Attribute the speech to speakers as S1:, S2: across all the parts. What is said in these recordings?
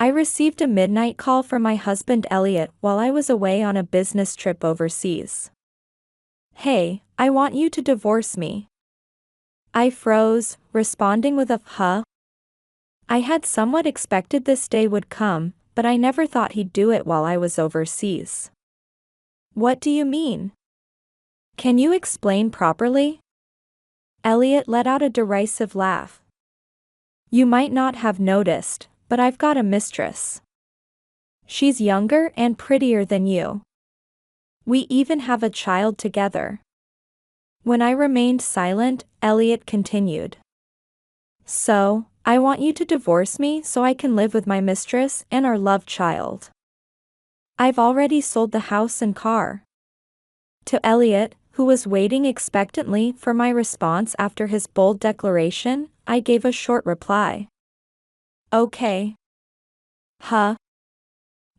S1: I received a midnight call from my husband Elliot while I was away on a business trip overseas. "Hey, I want you to divorce me." I froze, responding with a "huh?" I had somewhat expected this day would come, but I never thought he'd do it while I was overseas. "What do you mean? Can you explain properly?" Elliot let out a derisive laugh. "You might not have noticed, but I've got a mistress. She's younger and prettier than you. We even have a child together." When I remained silent, Elliot continued. "So, I want you to divorce me so I can live with my mistress and our loved child. I've already sold the house and car." To Elliot, who was waiting expectantly for my response after his bold declaration, I gave a short reply. "Okay." "Huh?"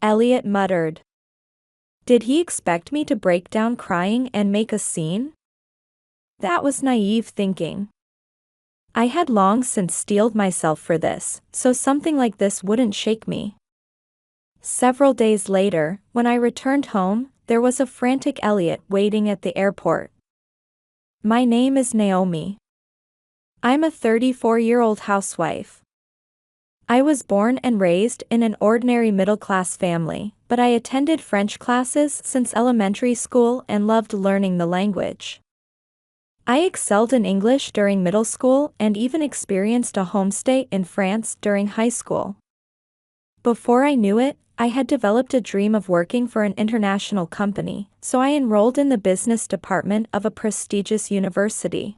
S1: Elliot muttered. Did he expect me to break down crying and make a scene? That was naive thinking. I had long since steeled myself for this, so something like this wouldn't shake me. Several days later, when I returned home, there was a frantic Elliot waiting at the airport. "My name is Naomi. I'm a 34-year-old housewife. I was born and raised in an ordinary middle-class family, but I attended French classes since elementary school and loved learning the language. I excelled in English during middle school and even experienced a homestay in France during high school. Before I knew it, I had developed a dream of working for an international company, so I enrolled in the business department of a prestigious university.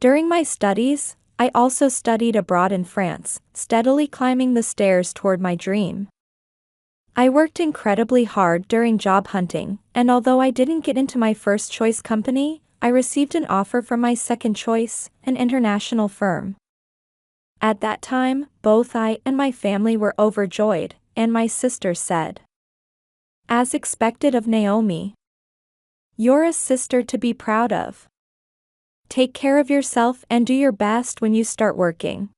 S1: During my studies, I also studied abroad in France, steadily climbing the stairs toward my dream. I worked incredibly hard during job hunting, and although I didn't get into my first choice company, I received an offer from my second choice, an international firm. At that time, both I and my family were overjoyed, and my sister said, "As expected of Naomi. You're a sister to be proud of. Take care of yourself and do your best when you start working."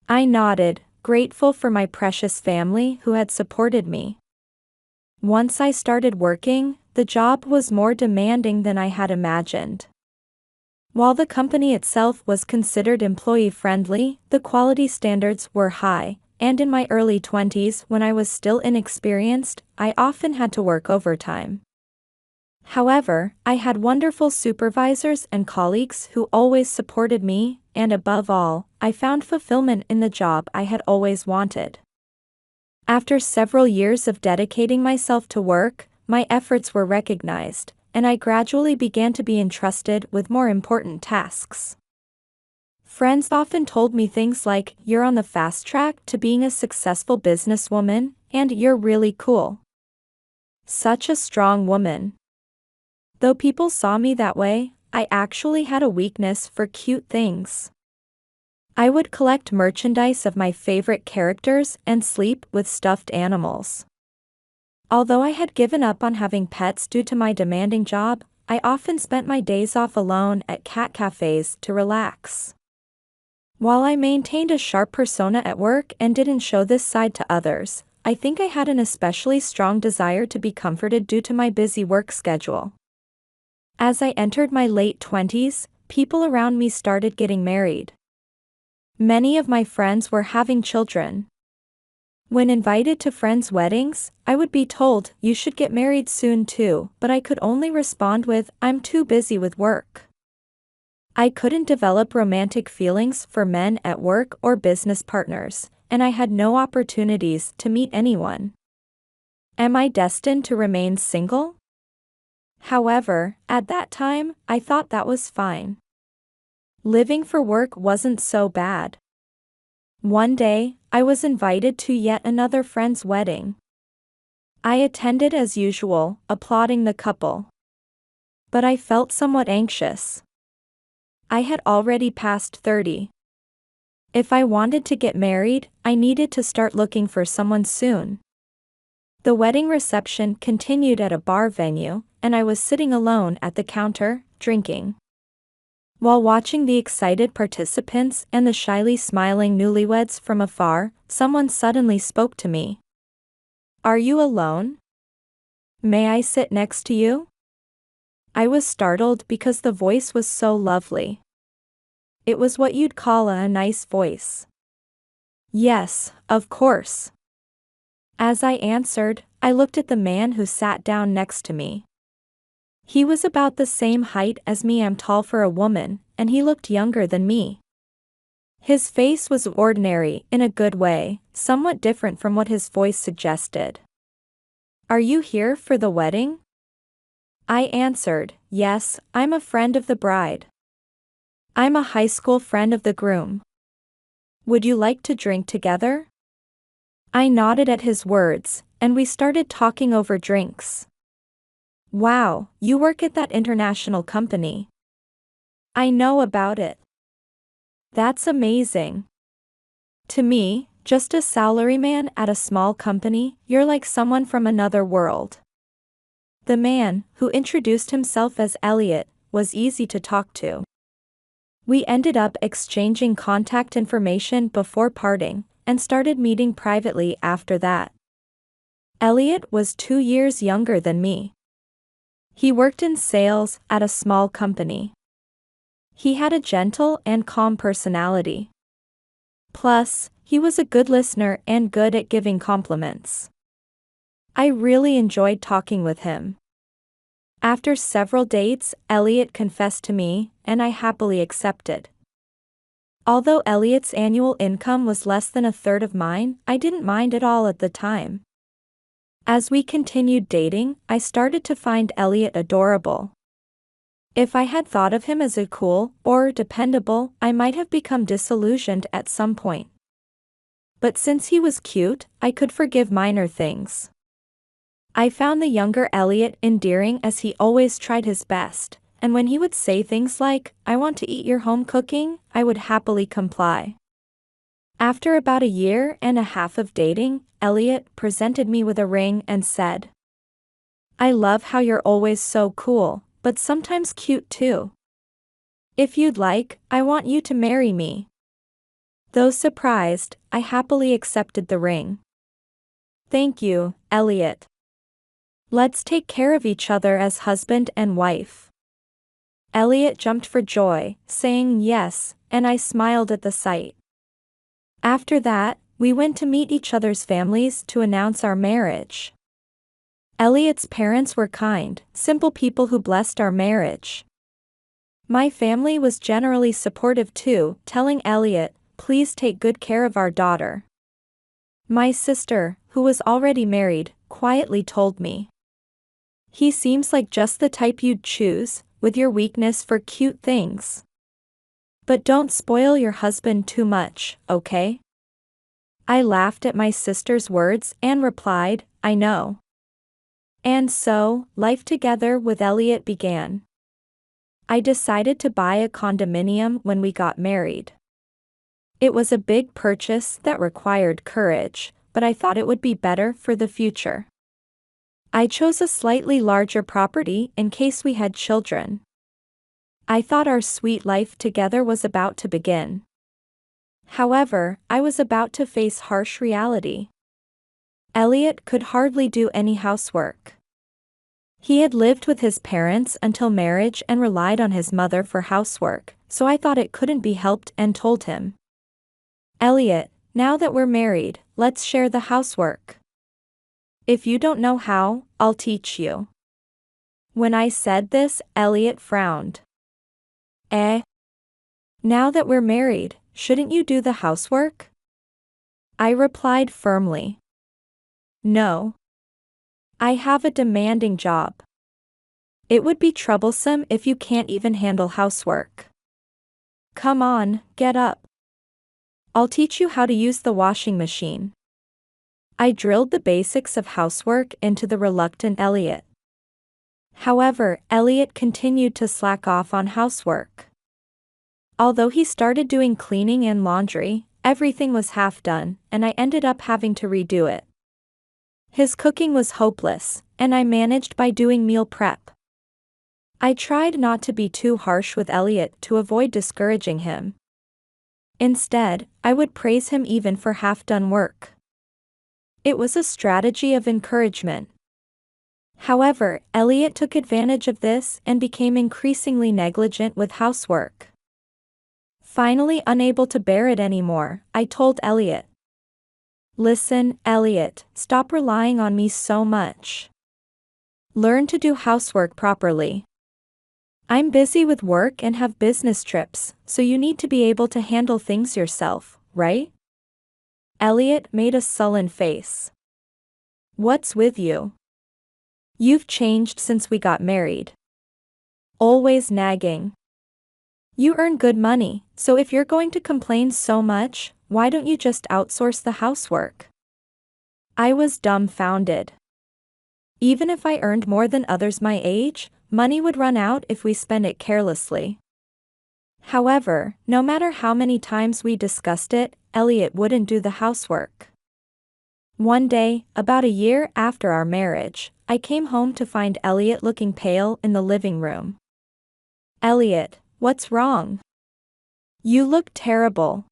S1: I nodded, grateful for my precious family who had supported me. Once I started working, the job was more demanding than I had imagined. While the company itself was considered employee-friendly, the quality standards were high, and in my early 20s when I was still inexperienced, I often had to work overtime. However, I had wonderful supervisors and colleagues who always supported me, and above all, I found fulfillment in the job I had always wanted. After several years of dedicating myself to work, my efforts were recognized, and I gradually began to be entrusted with more important tasks. Friends often told me things like, "You're on the fast track to being a successful businesswoman, and you're really cool. Such a strong woman." Though people saw me that way, I actually had a weakness for cute things. I would collect merchandise of my favorite characters and sleep with stuffed animals. Although I had given up on having pets due to my demanding job, I often spent my days off alone at cat cafes to relax. While I maintained a sharp persona at work and didn't show this side to others, I think I had an especially strong desire to be comforted due to my busy work schedule. As I entered my late 20s, people around me started getting married. Many of my friends were having children. When invited to friends' weddings, I would be told, "You should get married soon too," but I could only respond with, "I'm too busy with work." I couldn't develop romantic feelings for men at work or business partners, and I had no opportunities to meet anyone. Am I destined to remain single? However, at that time, I thought that was fine. Living for work wasn't so bad. One day, I was invited to yet another friend's wedding. I attended as usual, applauding the couple. But I felt somewhat anxious. I had already passed 30. If I wanted to get married, I needed to start looking for someone soon. The wedding reception continued at a bar venue, and I was sitting alone at the counter, drinking. While watching the excited participants and the shyly smiling newlyweds from afar, someone suddenly spoke to me. "Are you alone? May I sit next to you?" I was startled because the voice was so lovely. It was what you'd call a nice voice. "Yes, of course." As I answered, I looked at the man who sat down next to me. He was about the same height as me. I'm tall for a woman, and he looked younger than me. His face was ordinary in a good way, somewhat different from what his voice suggested. "Are you here for the wedding?" I answered, "Yes, I'm a friend of the bride." "I'm a high school friend of the groom. Would you like to drink together?" I nodded at his words, and we started talking over drinks. "Wow, you work at that international company." "I know about it." "That's amazing." "To me, just a salaryman at a small company, you're like someone from another world." The man, who introduced himself as Elliot, was easy to talk to. We ended up exchanging contact information before parting, and started meeting privately after that. Elliot was 2 years younger than me. He worked in sales at a small company. He had a gentle and calm personality. Plus, he was a good listener and good at giving compliments. I really enjoyed talking with him. After several dates, Elliot confessed to me, and I happily accepted. Although Elliot's annual income was less than a third of mine, I didn't mind at all at the time. As we continued dating, I started to find Elliot adorable. If I had thought of him as a cool or dependable, I might have become disillusioned at some point. But since he was cute, I could forgive minor things. I found the younger Elliot endearing as he always tried his best, and when he would say things like, "I want to eat your home cooking," I would happily comply. After about a year and a half of dating, Elliot presented me with a ring and said, "I love how you're always so cool, but sometimes cute too. If you'd like, I want you to marry me." Though surprised, I happily accepted the ring. "Thank you, Elliot. Let's take care of each other as husband and wife." Elliot jumped for joy, saying yes, and I smiled at the sight. After that, we went to meet each other's families to announce our marriage. Elliot's parents were kind, simple people who blessed our marriage. My family was generally supportive too, telling Elliot, "Please take good care of our daughter." My sister, who was already married, quietly told me, "He seems like just the type you'd choose, with your weakness for cute things. But don't spoil your husband too much, okay?" I laughed at my sister's words and replied, "I know." And so, life together with Elliot began. I decided to buy a condominium when we got married. It was a big purchase that required courage, but I thought it would be better for the future. I chose a slightly larger property in case we had children. I thought our sweet life together was about to begin. However, I was about to face harsh reality. Elliot could hardly do any housework. He had lived with his parents until marriage and relied on his mother for housework, so I thought it couldn't be helped and told him, "Elliot, now that we're married, let's share the housework. If you don't know how, I'll teach you." When I said this, Elliot frowned. "Eh? Now that we're married, shouldn't you do the housework?" I replied firmly, "No. I have a demanding job. It would be troublesome if you can't even handle housework. Come on, get up. I'll teach you how to use the washing machine." I drilled the basics of housework into the reluctant Elliot. However, Elliot continued to slack off on housework. Although he started doing cleaning and laundry, everything was half done, and I ended up having to redo it. His cooking was hopeless, and I managed by doing meal prep. I tried not to be too harsh with Elliot to avoid discouraging him. Instead, I would praise him even for half-done work. It was a strategy of encouragement. However, Elliot took advantage of this and became increasingly negligent with housework. Finally unable to bear it anymore, I told Elliot. Listen, Elliot, stop relying on me so much. Learn to do housework properly. I'm busy with work and have business trips, so you need to be able to handle things yourself, right? Elliot made a sullen face. What's with you? You've changed since we got married. Always nagging. You earn good money, so if you're going to complain so much, why don't you just outsource the housework? I was dumbfounded. Even if I earned more than others my age, money would run out if we spent it carelessly. However, no matter how many times we discussed it, Elliot wouldn't do the housework. One day, about a year after our marriage, I came home to find Elliot looking pale in the living room. Elliot, what's wrong? You look terrible.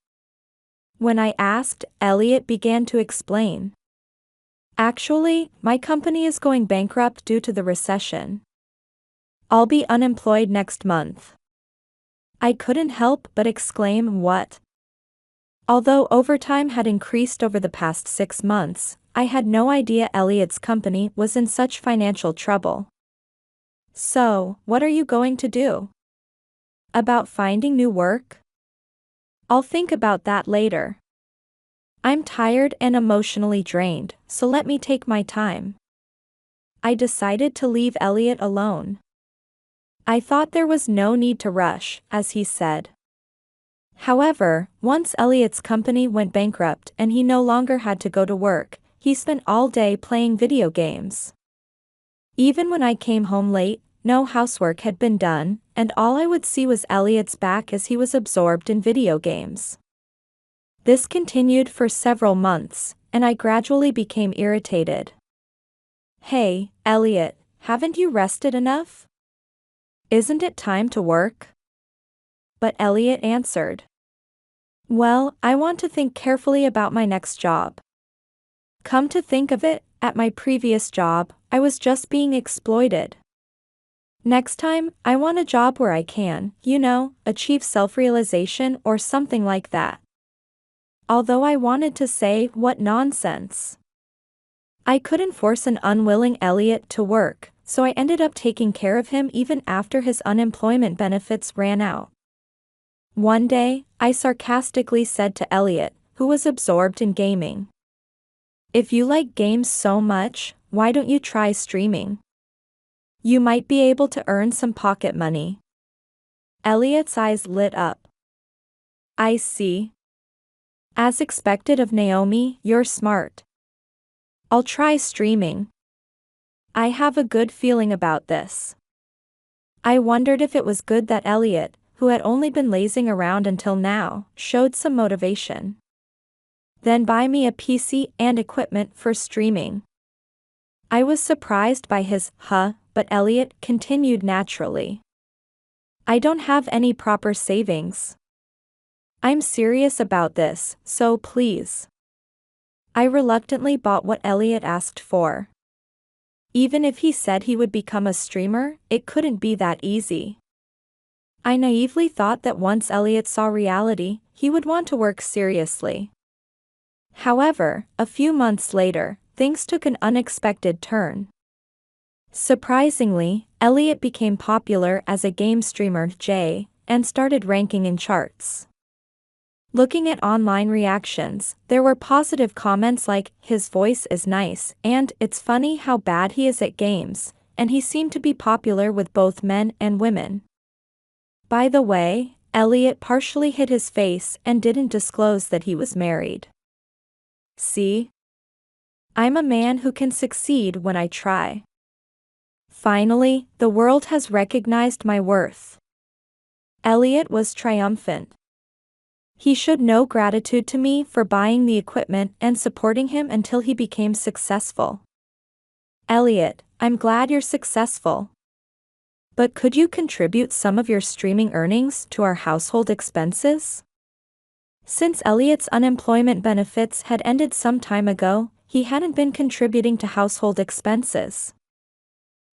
S1: When I asked, Elliot began to explain. Actually, my company is going bankrupt due to the recession. I'll be unemployed next month. I couldn't help but exclaim, what? Although overtime had increased over the past 6 months, I had no idea Elliot's company was in such financial trouble. So, what are you going to do? About finding new work? I'll think about that later. I'm tired and emotionally drained, so let me take my time. I decided to leave Elliot alone. I thought there was no need to rush, as he said. However, once Elliot's company went bankrupt and he no longer had to go to work, he spent all day playing video games. Even when I came home late, no housework had been done, and all I would see was Elliot's back as he was absorbed in video games. This continued for several months, and I gradually became irritated. Hey, Elliot, haven't you rested enough? Isn't it time to work? But Elliot answered. Well, I want to think carefully about my next job. Come to think of it, at my previous job, I was just being exploited. Next time, I want a job where I can, achieve self-realization or something like that. Although I wanted to say, what nonsense. I couldn't force an unwilling Elliot to work, so I ended up taking care of him even after his unemployment benefits ran out. One day, I sarcastically said to Elliot, who was absorbed in gaming. If you like games so much, why don't you try streaming? You might be able to earn some pocket money. Elliot's eyes lit up. I see. As expected of Naomi, you're smart. I'll try streaming. I have a good feeling about this. I wondered if it was good that Elliot, who had only been lazing around until now, showed some motivation. Then buy me a PC and equipment for streaming. I was surprised by his, but Elliot continued naturally. I don't have any proper savings. I'm serious about this, so please. I reluctantly bought what Elliot asked for. Even if he said he would become a streamer, it couldn't be that easy. I naively thought that once Elliot saw reality, he would want to work seriously. However, a few months later, things took an unexpected turn. Surprisingly, Elliot became popular as a game streamer, and started ranking in charts. Looking at online reactions, there were positive comments like, his voice is nice, and it's funny how bad he is at games, and he seemed to be popular with both men and women. By the way, Elliot partially hid his face and didn't disclose that he was married. See? I'm a man who can succeed when I try. Finally, the world has recognized my worth. Elliot was triumphant. He showed no gratitude to me for buying the equipment and supporting him until he became successful. Elliot, I'm glad you're successful. But could you contribute some of your streaming earnings to our household expenses? Since Elliot's unemployment benefits had ended some time ago, he hadn't been contributing to household expenses.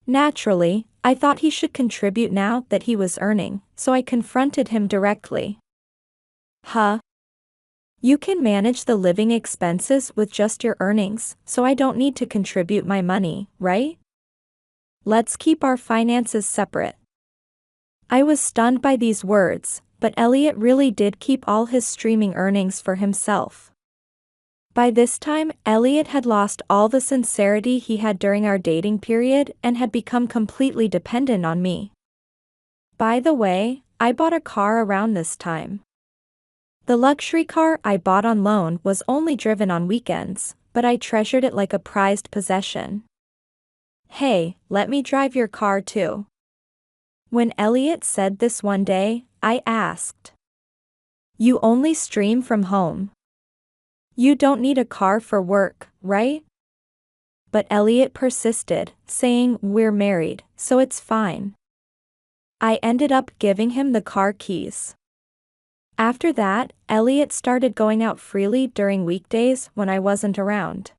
S1: Naturally, I thought he should contribute now that he was earning, so I confronted him directly. Huh? You can manage the living expenses with just your earnings, so I don't need to contribute my money, right? Let's keep our finances separate. I was stunned by these words, but Elliot really did keep all his streaming earnings for himself. By this time, Elliot had lost all the sincerity he had during our dating period and had become completely dependent on me. By the way, I bought a car around this time. The luxury car I bought on loan was only driven on weekends, but I treasured it like a prized possession. Hey, let me drive your car too. When Elliot said this one day, I asked. You only stream from home. You don't need a car for work, right? But Elliot persisted, saying we're married, so it's fine. I ended up giving him the car keys. After that, Elliot started going out freely during weekdays when I wasn't around.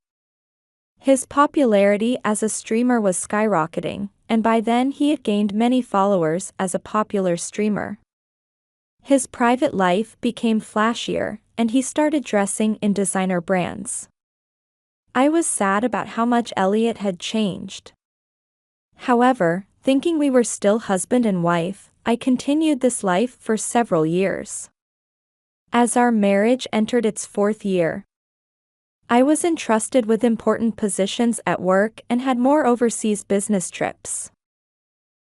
S1: His popularity as a streamer was skyrocketing, and by then he had gained many followers as a popular streamer. His private life became flashier, and he started dressing in designer brands. I was sad about how much Elliot had changed. However, thinking we were still husband and wife, I continued this life for several years. As our marriage entered its 4th year, I was entrusted with important positions at work and had more overseas business trips.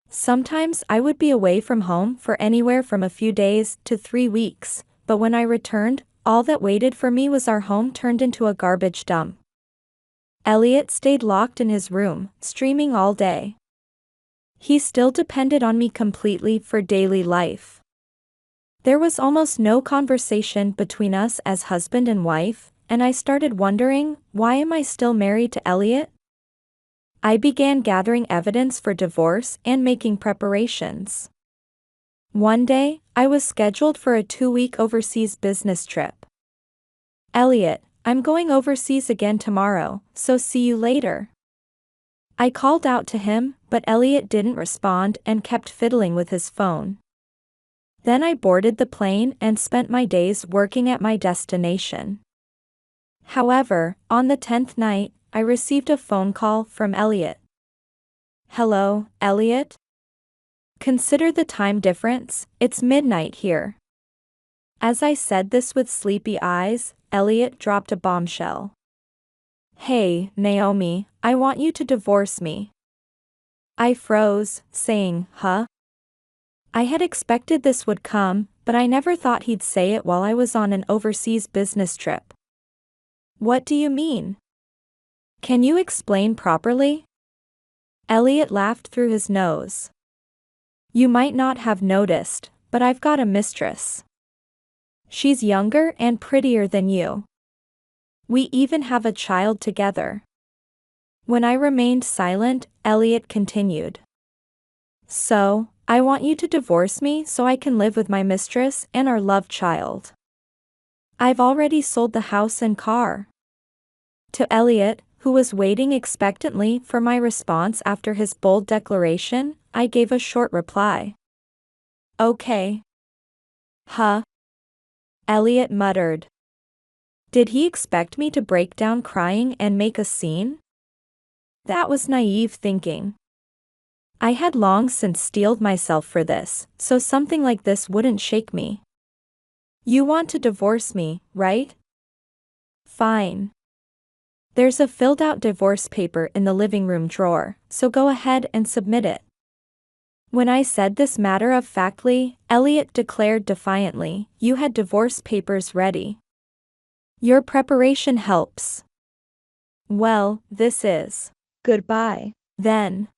S1: Sometimes I would be away from home for anywhere from a few days to 3 weeks, but when I returned, all that waited for me was our home turned into a garbage dump. Elliot stayed locked in his room, streaming all day. He still depended on me completely for daily life. There was almost no conversation between us as husband and wife, and I started wondering, why am I still married to Elliot? I began gathering evidence for divorce and making preparations. One day, I was scheduled for a 2-week overseas business trip. Elliot, I'm going overseas again tomorrow, so see you later. I called out to him, but Elliot didn't respond and kept fiddling with his phone. Then I boarded the plane and spent my days working at my destination. However, on the 10th night, I received a phone call from Elliot. Hello, Elliot? Consider the time difference, it's midnight here. As I said this with sleepy eyes, Elliot dropped a bombshell. Hey, Naomi, I want you to divorce me. I froze, saying, huh? I had expected this would come, but I never thought he'd say it while I was on an overseas business trip. What do you mean? Can you explain properly? Elliot laughed through his nose. You might not have noticed, but I've got a mistress. She's younger and prettier than you. We even have a child together. When I remained silent, Elliot continued. So, I want you to divorce me so I can live with my mistress and our loved child. I've already sold the house and car. To Elliot, who was waiting expectantly for my response after his bold declaration, I gave a short reply. Okay. Huh? Elliot muttered. Did he expect me to break down crying and make a scene? That was naive thinking. I had long since steeled myself for this, so something like this wouldn't shake me. You want to divorce me, right? Fine. There's a filled-out divorce paper in the living room drawer, so go ahead and submit it. When I said this matter-of-factly, Elliot declared defiantly, you had divorce papers ready. Your preparation helps. Well, this is. Goodbye, then.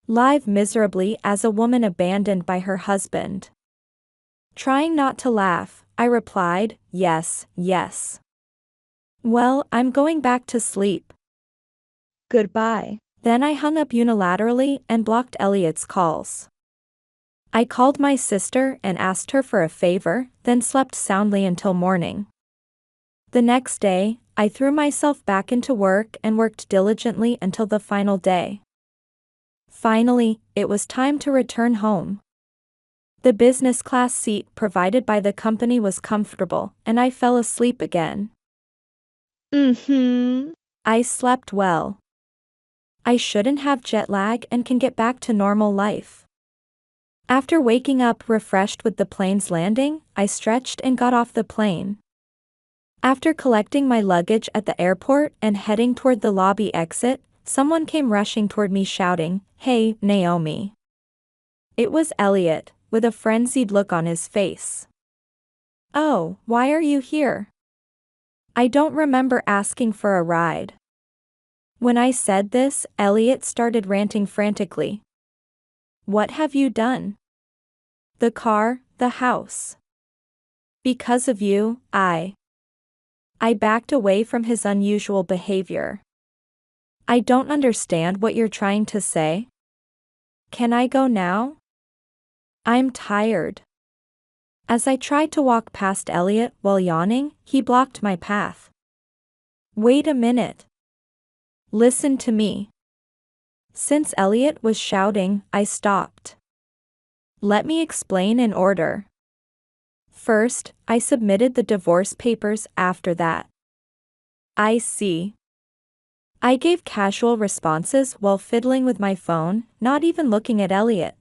S1: Live miserably as a woman abandoned by her husband. Trying not to laugh, I replied, yes, yes. Well, I'm going back to sleep. Goodbye. Then I hung up unilaterally and blocked Elliot's calls. I called my sister and asked her for a favor, then slept soundly until morning. The next day, I threw myself back into work and worked diligently until the final day. Finally, it was time to return home. The business class seat provided by the company was comfortable, and I fell asleep again. I slept well. I shouldn't have jet lag and can get back to normal life. After waking up refreshed with the plane's landing, I stretched and got off the plane. After collecting my luggage at the airport and heading toward the lobby exit, someone came rushing toward me shouting, "Hey, Naomi." It was Elliot, with a frenzied look on his face. "Oh, why are you here?" I don't remember asking for a ride. When I said this, Elliot started ranting frantically. "What have you done?" "The car, the house. Because of you, I backed away from his unusual behavior. "I don't understand what you're trying to say. Can I go now? I'm tired." As I tried to walk past Elliot while yawning, he blocked my path. "Wait a minute. Listen to me." Since Elliot was shouting, I stopped. "Let me explain in order. First, I submitted the divorce papers after that." "I see." I gave casual responses while fiddling with my phone, not even looking at Elliot.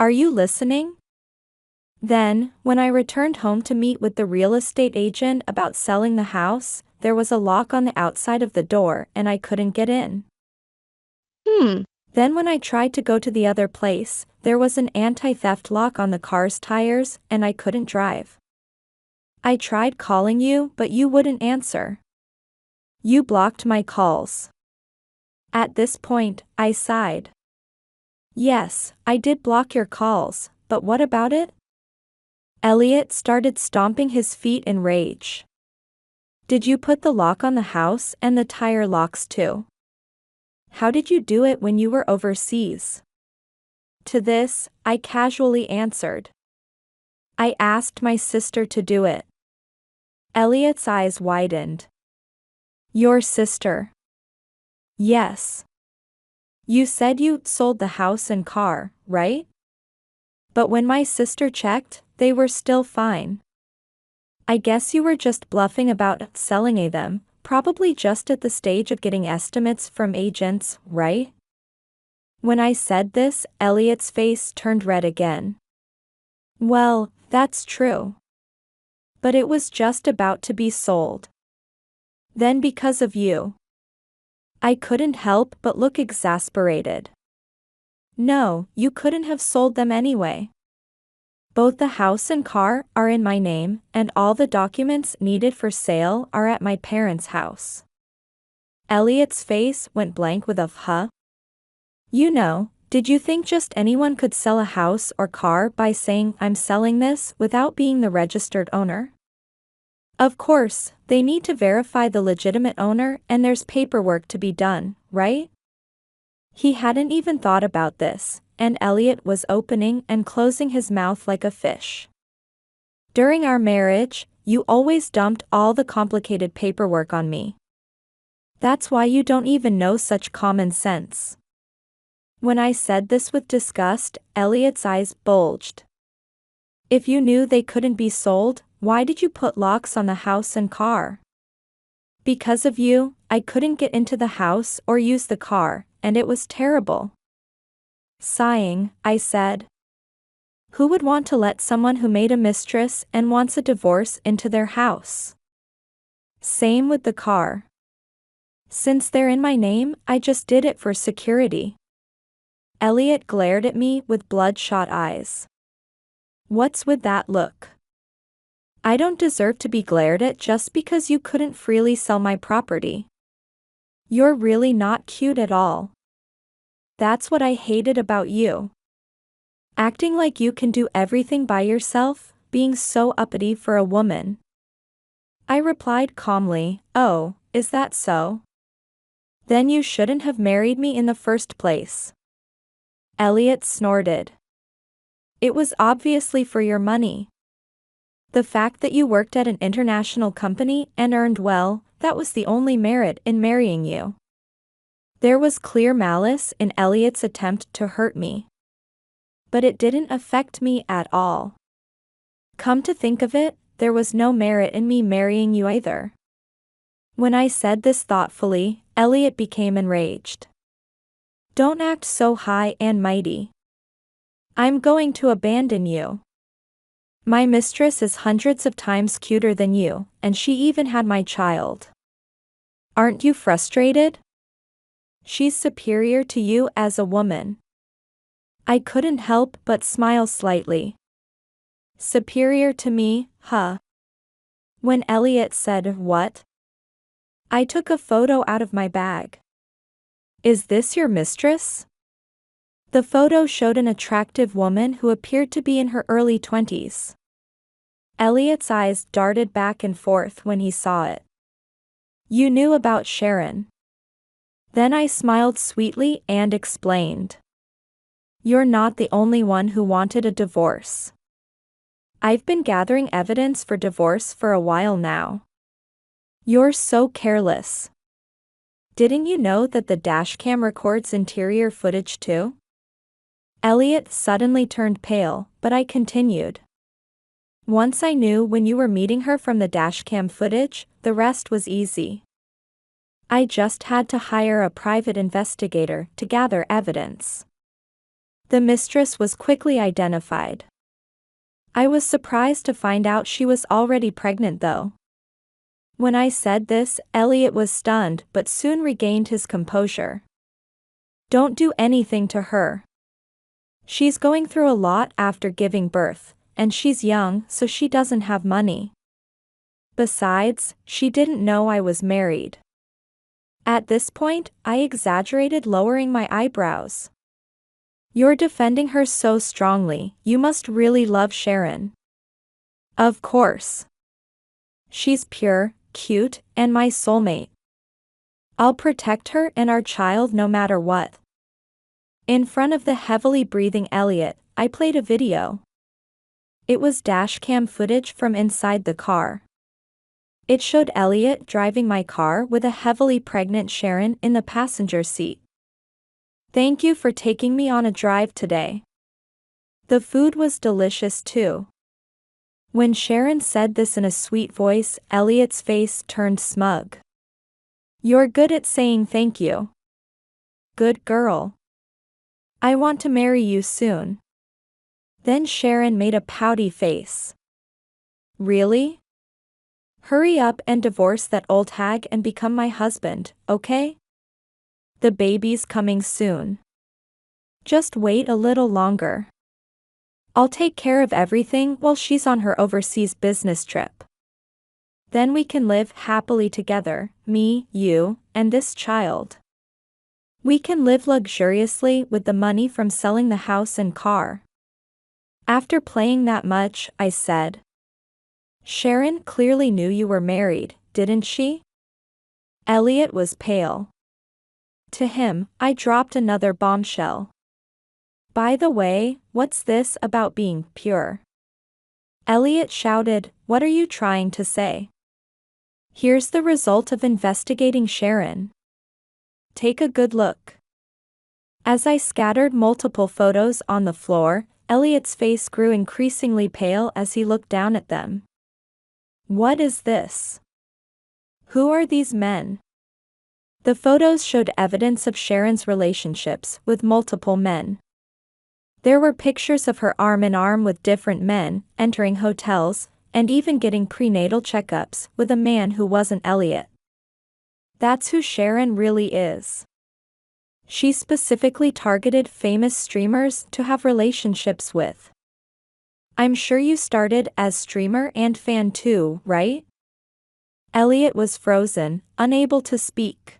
S1: "Are you listening?" Then, when I returned home to meet with the real estate agent about selling the house, there was a lock on the outside of the door and I couldn't get in. Then when I tried to go to the other place, there was an anti-theft lock on the car's tires and I couldn't drive. I tried calling you, but you wouldn't answer. You blocked my calls. At this point, I sighed. "Yes, I did block your calls, but what about it?" Elliot started stomping his feet in rage. "Did you put the lock on the house and the tire locks too? How did you do it when you were overseas?" To this, I casually answered. "I asked my sister to do it." Elliot's eyes widened. "Your sister?" "Yes. You said you sold the house and car, right? But when my sister checked, they were still fine. I guess you were just bluffing about selling them, probably just at the stage of getting estimates from agents, right?" When I said this, Elliot's face turned red again. "Well, that's true. But it was just about to be sold. Then because of you." I couldn't help but look exasperated. "No, you couldn't have sold them anyway. Both the house and car are in my name, and all the documents needed for sale are at my parents' house." Elliot's face went blank with a "huh?" "You know, did you think just anyone could sell a house or car by saying I'm selling this without being the registered owner? Of course, they need to verify the legitimate owner and there's paperwork to be done, right?" He hadn't even thought about this, and Elliot was opening and closing his mouth like a fish. "During our marriage, you always dumped all the complicated paperwork on me. That's why you don't even know such common sense." When I said this with disgust, Elliot's eyes bulged. "If you knew they couldn't be sold, why did you put locks on the house and car?" "Because of you, I couldn't get into the house or use the car, and it was terrible." Sighing, I said, "Who would want to let someone who made a mistress and wants a divorce into their house?" "Same with the car. Since they're in my name, I just did it for security." Elliot glared at me with bloodshot eyes. "What's with that look? I don't deserve to be glared at just because you couldn't freely sell my property. You're really not cute at all. That's what I hated about you. Acting like you can do everything by yourself, being so uppity for a woman." I replied calmly, "Oh, is that so? Then you shouldn't have married me in the first place. Elliot snorted. It was obviously for your money. The fact that you worked at an international company and earned well, that was the only merit in marrying you. There was clear malice in Elliot's attempt to hurt me. But it didn't affect me at all. Come to think of it, there was no merit in me marrying you either. When I said this thoughtfully, Elliot became enraged. Don't act so high and mighty. I'm going to abandon you. My mistress is hundreds of times cuter than you, and she even had my child. Aren't you frustrated? She's superior to you as a woman. I couldn't help but smile slightly. Superior to me, huh? When Elliot said, "What?" I took a photo out of my bag. Is this your mistress? The photo showed an attractive woman who appeared to be in her early 20s. Elliot's eyes darted back and forth when he saw it. You knew about Sharon. Then I smiled sweetly and explained. You're not the only one who wanted a divorce. I've been gathering evidence for divorce for a while now. You're so careless. Didn't you know that the dashcam records interior footage too? Elliot suddenly turned pale, but I continued. Once I knew when you were meeting her from the dashcam footage, the rest was easy. I just had to hire a private investigator to gather evidence. The mistress was quickly identified. I was surprised to find out she was already pregnant though. When I said this, Elliot was stunned but soon regained his composure. Don't do anything to her. She's going through a lot after giving birth, and she's young so she doesn't have money. Besides, she didn't know I was married. At this point, I exaggerated, lowering my eyebrows. You're defending her so strongly, you must really love Sharon. Of course. She's pure, cute, and my soulmate. I'll protect her and our child no matter what. In front of the heavily breathing Elliot, I played a video. It was dashcam footage from inside the car. It showed Elliot driving my car with a heavily pregnant Sharon in the passenger seat. Thank you for taking me on a drive today. The food was delicious too. When Sharon said this in a sweet voice, Elliot's face turned smug. You're good at saying thank you. Good girl. I want to marry you soon. Then Sharon made a pouty face. Really? Hurry up and divorce that old hag and become my husband, okay? The baby's coming soon. Just wait a little longer. I'll take care of everything while she's on her overseas business trip. Then we can live happily together, me, you, and this child. We can live luxuriously with the money from selling the house and car. After playing that much, I said. Sharon clearly knew you were married, didn't she? Elliot was pale. To him, I dropped another bombshell. By the way, what's this about being pure? Elliot shouted, what are you trying to say? Here's the result of investigating Sharon. Take a good look. As I scattered multiple photos on the floor, Elliot's face grew increasingly pale as he looked down at them. What is this? Who are these men? The photos showed evidence of Sharon's relationships with multiple men. There were pictures of her arm in arm with different men, entering hotels, and even getting prenatal checkups with a man who wasn't Elliot. That's who Sharon really is. She specifically targeted famous streamers to have relationships with. I'm sure you started as streamer and fan too, right? Elliot was frozen, unable to speak.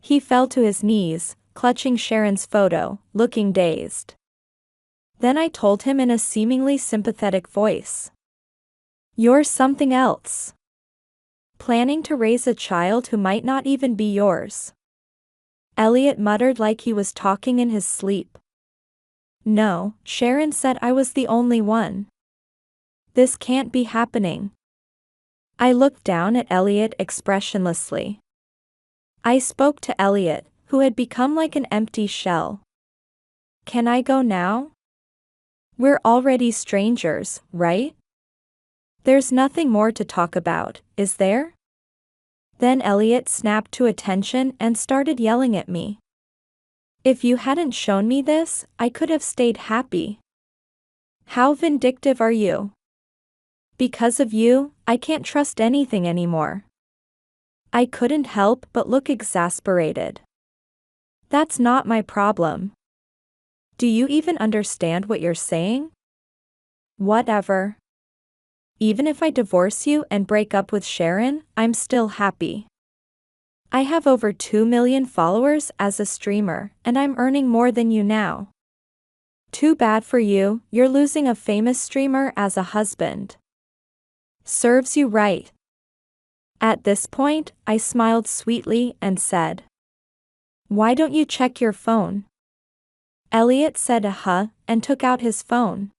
S1: He fell to his knees, clutching Sharon's photo, looking dazed. Then I told him in a seemingly sympathetic voice. You're something else. Planning to raise a child who might not even be yours. Elliot muttered like he was talking in his sleep. No, Sharon said I was the only one. This can't be happening. I looked down at Elliot expressionlessly. I spoke to Elliot, who had become like an empty shell. Can I go now? We're already strangers, right? There's nothing more to talk about, is there? Then Elliot snapped to attention and started yelling at me. If you hadn't shown me this, I could have stayed happy. How vindictive are you? Because of you, I can't trust anything anymore. I couldn't help but look exasperated. That's not my problem. Do you even understand what you're saying? Whatever. Even if I divorce you and break up with Sharon, I'm still happy. I have over 2 million followers as a streamer, and I'm earning more than you now. Too bad for you, you're losing a famous streamer as a husband. Serves you right. At this point, I smiled sweetly and said, "Why don't you check your phone?" Elliot said and took out his phone.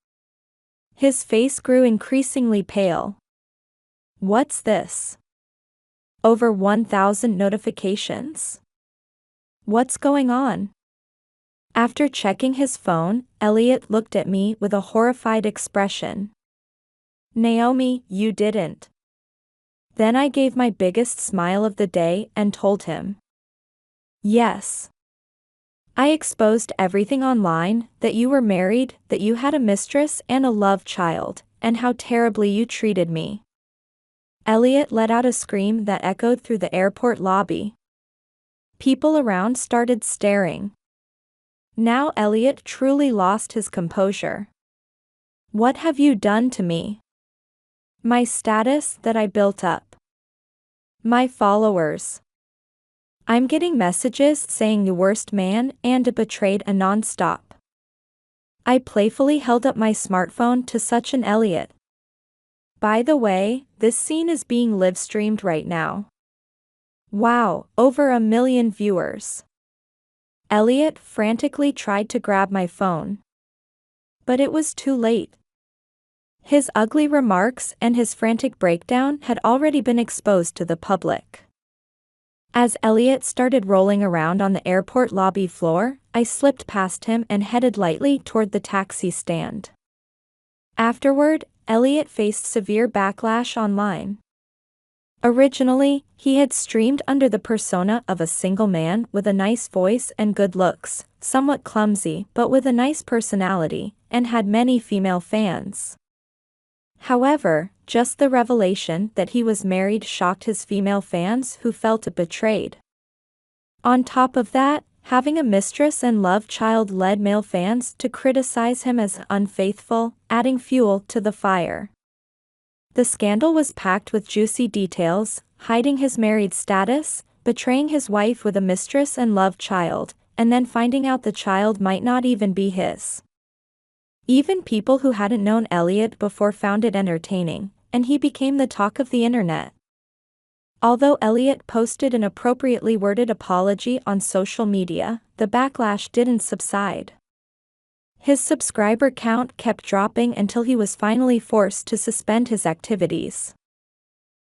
S1: His face grew increasingly pale. What's this? Over 1,000 notifications? What's going on? After checking his phone, Elliot looked at me with a horrified expression. Naomi, you didn't. Then I gave my biggest smile of the day and told him. Yes. I exposed everything online, that you were married, that you had a mistress and a love child, and how terribly you treated me. Elliot let out a scream that echoed through the airport lobby. People around started staring. Now Elliot truly lost his composure. What have you done to me? My status that I built up. My followers. I'm getting messages saying the worst man and betrayed a non-stop. I playfully held up my smartphone to such an Elliot. By the way, this scene is being live-streamed right now. Wow, over 1 million viewers. Elliot frantically tried to grab my phone. But it was too late. His ugly remarks and his frantic breakdown had already been exposed to the public. As Elliot started rolling around on the airport lobby floor, I slipped past him and headed lightly toward the taxi stand. Afterward, Elliot faced severe backlash online. Originally, he had streamed under the persona of a single man with a nice voice and good looks, somewhat clumsy but with a nice personality, and had many female fans. However, just the revelation that he was married shocked his female fans who felt betrayed. On top of that, having a mistress and love child led male fans to criticize him as unfaithful, adding fuel to the fire. The scandal was packed with juicy details, hiding his married status, betraying his wife with a mistress and love child, and then finding out the child might not even be his. Even people who hadn't known Elliot before found it entertaining, and he became the talk of the internet. Although Elliot posted an appropriately worded apology on social media, the backlash didn't subside. His subscriber count kept dropping until he was finally forced to suspend his activities.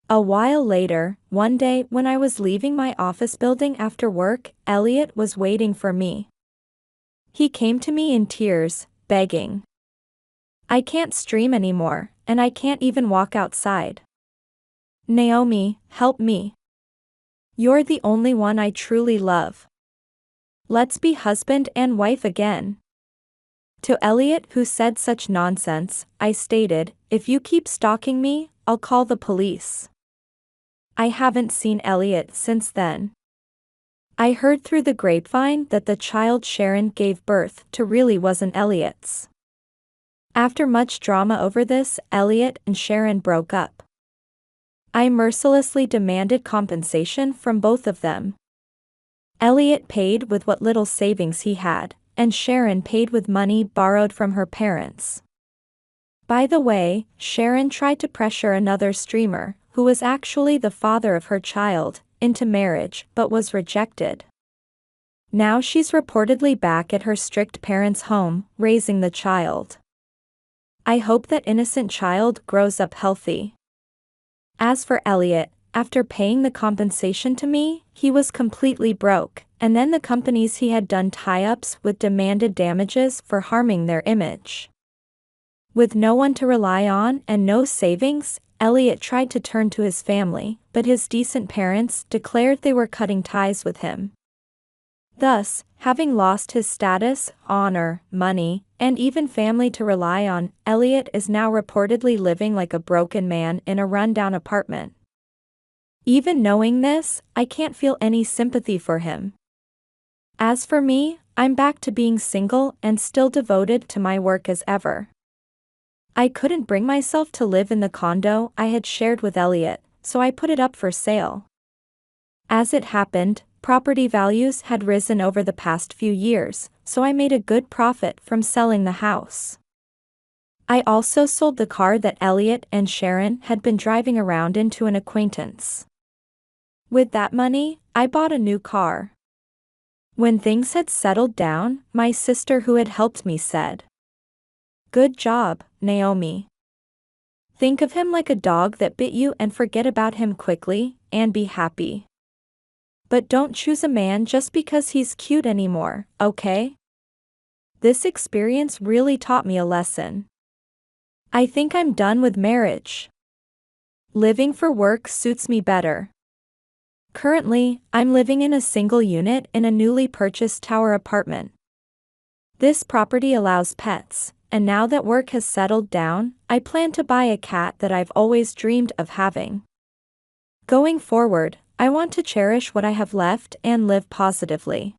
S1: A while later, one day when I was leaving my office building after work, Elliot was waiting for me. He came to me in tears, begging. I can't stream anymore, and I can't even walk outside. Naomi, help me. You're the only one I truly love. Let's be husband and wife again. To Elliot, who said such nonsense, I stated, if you keep stalking me, I'll call the police. I haven't seen Elliot since then. I heard through the grapevine that the child Sharon gave birth to really wasn't Elliot's. After much drama over this, Elliot and Sharon broke up. I mercilessly demanded compensation from both of them. Elliot paid with what little savings he had, and Sharon paid with money borrowed from her parents. By the way, Sharon tried to pressure another streamer, who was actually the father of her child, into marriage but was rejected. Now she's reportedly back at her strict parents' home, raising the child. I hope that innocent child grows up healthy. As for Elliot, after paying the compensation to me, he was completely broke, and then the companies he had done tie-ups with demanded damages for harming their image. With no one to rely on and no savings, Elliot tried to turn to his family, but his decent parents declared they were cutting ties with him. Thus, having lost his status, honor, money, and even family to rely on, Elliot is now reportedly living like a broken man in a rundown apartment. Even knowing this, I can't feel any sympathy for him. As for me, I'm back to being single and still devoted to my work as ever. I couldn't bring myself to live in the condo I had shared with Elliot, so I put it up for sale. As it happened, property values had risen over the past few years, so I made a good profit from selling the house. I also sold the car that Elliot and Sharon had been driving around in to an acquaintance. With that money, I bought a new car. When things had settled down, my sister who had helped me said, "Good job, Naomi. Think of him like a dog that bit you and forget about him quickly, and be happy. But don't choose a man just because he's cute anymore, okay?" This experience really taught me a lesson. I think I'm done with marriage. Living for work suits me better. Currently, I'm living in a single unit in a newly purchased tower apartment. This property allows pets, and now that work has settled down, I plan to buy a cat that I've always dreamed of having. Going forward, I want to cherish what I have left and live positively.